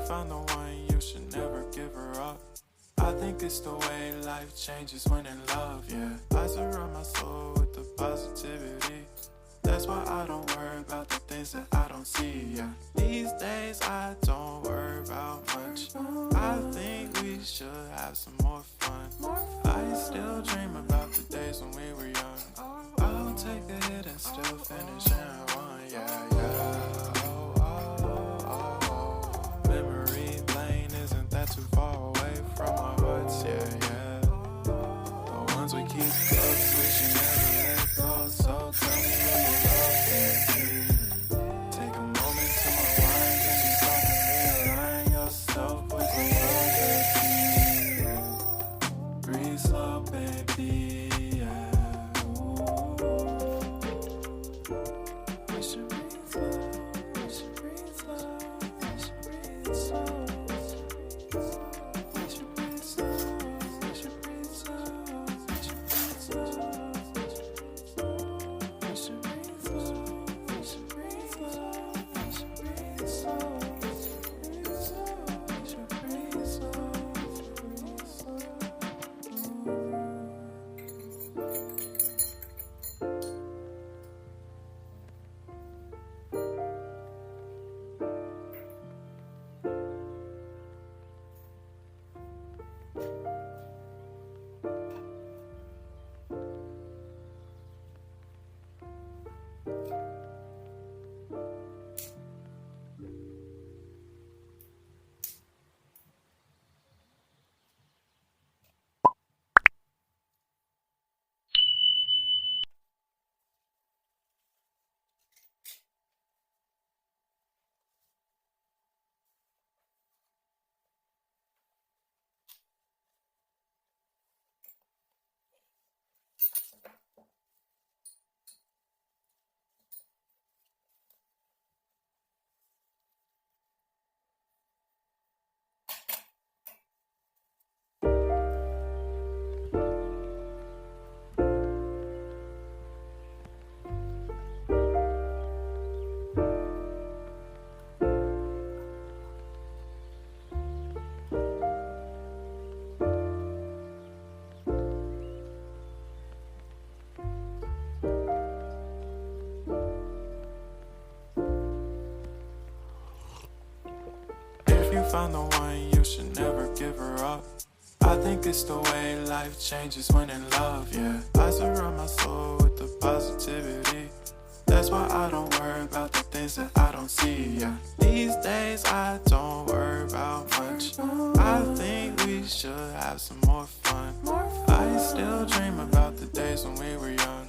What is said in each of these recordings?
found the one, you should never give her up. I think it's the way life changes when in love, yeah. I surround my soul with the positivity. That's why I don't worry about the things that I don't see, yeah. These days I don't worry about much. I think we should have some more fun. I still dream about the days when we were young. I'll take a hit and still finish in one, yeah, yeah. Oh, oh, oh, oh. Memory lane, isn't that too far away from our hearts, yeah, yeah. The ones we keep close, we should never let go. So tell me who you love, baby. Take a moment to unwind, cause you start to realign yourself with the world, baby. Breathe slow, baby, yeah. We should breathe slow, we should breathe slow, we should breathe slow. We should breathe slow, we should breathe slow, we should breathe slow. We should breathe slow, we should breathe slow, we should breathe slow. We should breathe slow, found the one, you should never give her up. I think it's the way life changes when in love, yeah. I surround my soul with the positivity. That's why I don't worry about the things that I don't see, yeah. These days I don't worry about much. I think we should have some more fun. I still dream about the days when we were young.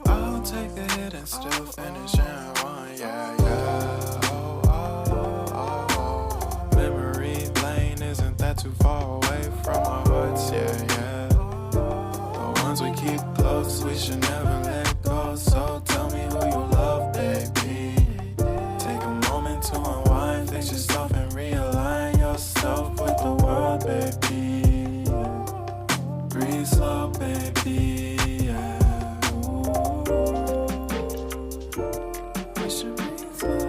I'll take a hit and still finish in one, yeah, yeah. Oh, oh, oh, oh. Memory lane, isn't that too far away from our hearts, yeah, yeah. The ones we keep close, we should never let go. So tell me who you love, baby. Take a moment to unwind, fix yourself and realign yourself with the world, baby. Breathe slow, baby, yeah. We should breathe slow,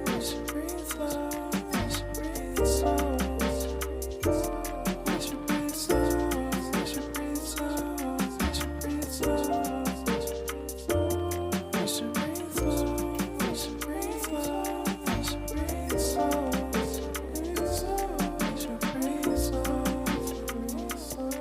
we should breathe slow, we should breathe slow. We should breathe slow, we should breathe slow, we should breathe slow. We should breathe slow, we should breathe slow, we should breathe slow. We should breathe slow, breathe slow.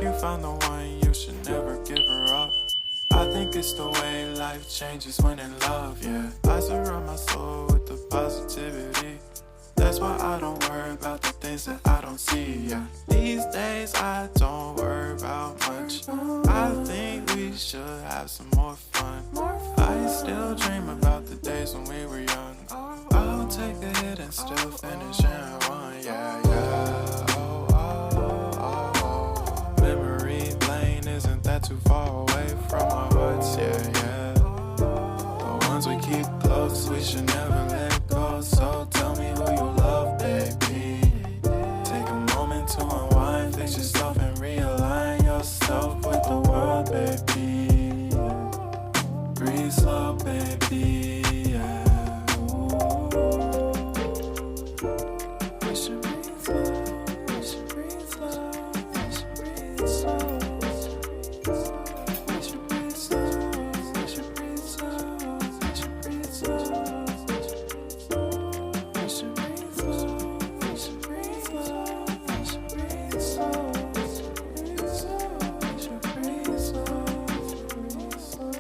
you found the one, you should never give her up. I think it's the way life changes when in love, yeah. I surround my soul with the positivity. That's why I don't worry about the things that I don't see, yeah. These days I don't worry about much. I think we should have some more fun. I still dream about the days when we were young. I'll take a hit and still finish in one, yeah, yeah. Oh, oh, oh, oh. Memory lane isn't that too far away from our hearts, yeah, yeah. The ones we keep close, we should never let go. So tell me who you love, baby. Take a moment to unwind, fix yourself and realign yourself with the world, baby. Breathe slow, baby, yeah. We should breathe slow, we should breathe slow, we should breathe slow. We should breathe slow, we should breathe slow, we should breathe slow. We should breathe slow, we should breathe slow, we should breathe slow. We should breathe slow, breathe slow.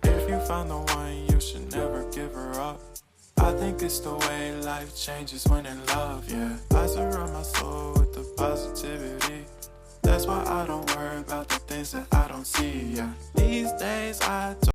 If you found the one, you should never give her up. I think it's the way life changes when in love, yeah. I surround my soul with the positivity. That's why I don't worry about the things that I don't see, yeah. These days I don't